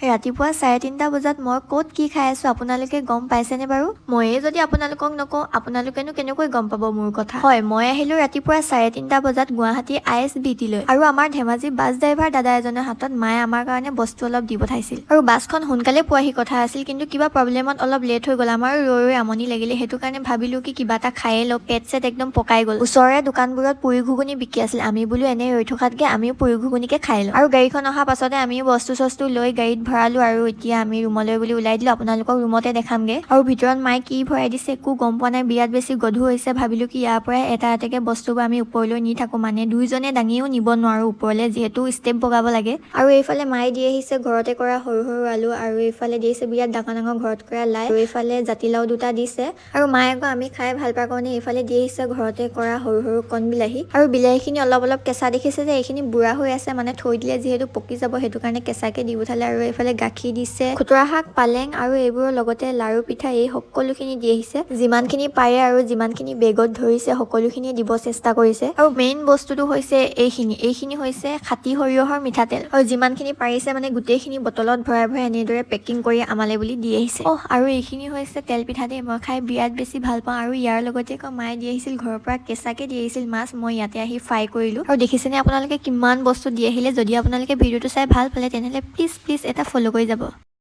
ৰাতিপুৱা 3:30 বজাত মই ক'ত কি খাই আছো আপোনালোকে গম পাইছেনে বাৰু? ময়ে যদি আপোনালোকক নকওঁ আপোনালোকেনো কেনেকৈ গম পাব মোৰ কথা? হয়, মই আহিলো ৰাতিপুৱা 3:30 বজাত গুৱাহাটী ISBT লৈ। আৰু আমাৰ ধেমাজি বাছ ড্ৰাইভাৰ দাদা এজনৰ হাতত মায়ে আমাৰ কাৰণে বস্তু অলপ দি পঠাইছিল। আৰু বাছখন সোনকালে পোৱাহি কথা আছিল, কিন্তু কিবা প্ৰব্লেমত অলপ লেট হৈ গ'ল। আমাৰ ৰৈ ৰৈ আমনি লাগিলে, সেইটো কাৰণে ভাবিলো কি কিবা এটা খায়ে লওঁ, পেট চেট একদম পকাই গ'ল। ওচৰৰে দোকানবোৰত পুৰি ঘুগুনি বিকি আছিল, আমি বোলো এনেই ৰৈ থকাতকে আমিও পুৰি ঘুগুনিকে খাই লওঁ। আৰু গাড়ীখন অহা পাছতে আমিও বস্তু চস্তু লৈ গাড়ীত ভৰালো আৰু এতিয়া আমি ৰুমলৈ বুলি ওলাই দিলো। আপোনালোকক ৰুমতে দেখামগে। আৰু ভিতৰত মায়ে কি ভৰাই দিছে একো গম পোৱা নাই, বিৰাট বেছি গধুৰ হৈছে। ভাবিলো কি ইয়াৰ পৰাই এটা এটাকে বস্তুবোৰ আমি ওপৰলৈ নি থাকো, মানে দুইজনে দাঙিও নিব নোৱাৰো ওপৰলৈ, যিহেতু ষ্টেপ বগাব লাগে। আৰু এইফালে মায়ে দি আহিছে ঘৰতে কৰা সৰু সৰু আলু, আৰু এইফালে দিছে বিৰাট ডাঙৰ ডাঙৰ ঘৰত কৰা লাই, আৰু এইফালে জাতিলাও দুটা দিছে। আৰু মায়ে আকৌ আমি খাই ভাল পাওঁ কাৰণে এইফালে দি আহিছে ঘৰতে কৰা সৰু সৰু কণ বিলাহী। আৰু বিলাহীখিনি অলপ অলপ কেঁচা দেখিছে যে এইখিনি বুঢ়া হৈ আছে, মানে থৈ দিলে যিহেতু পকি যাব, সেইটো কাৰণে কেঁচাকে দি পঠালে। আৰু এইফালে গাখীৰ দিছে, খুতৰা শাক, পালেং আৰু এইবোৰৰ লগতে লাৰু পিঠা, এই সকলোখিনি দি আহিছে। যিমানখিনি পাৰে আৰু যিমানখিনি বেগত ধৰিছে সকলোখিনি দিব চেষ্টা কৰিছে। আৰু মেইন বস্তুটো হৈছে এইখিনি হৈছে খাটি সৰিয়হৰ মিঠাতেল, আৰু যিমানখিনি পাৰিছে মানে গোটেইখিনি বটলত ভৰাই ভৰাই এনেদৰে পেকিং কৰি আমালে বুলি দি আহিছে। আৰু এইখিনি হৈছে তেল পিঠা দেই, মই খাই বিৰাট বেছি ভাল পাওঁ। আৰু ইয়াৰ লগতে আকৌ মায়ে দি আহিছিল ঘৰৰ পৰা কেঁচাকে দি আহিছিল মাছ, মই ইয়াতে আহি ফ্ৰাই কৰিলো। আৰু দেখিছেনে আপোনালোকে কিমান বস্তু দি আহিলে। যদি আপোনালোকে ভিডিঅ'টো চাই ভাল পালে তেনেহ'লে প্লিজ এটা ফ'ল' কৰি যাব।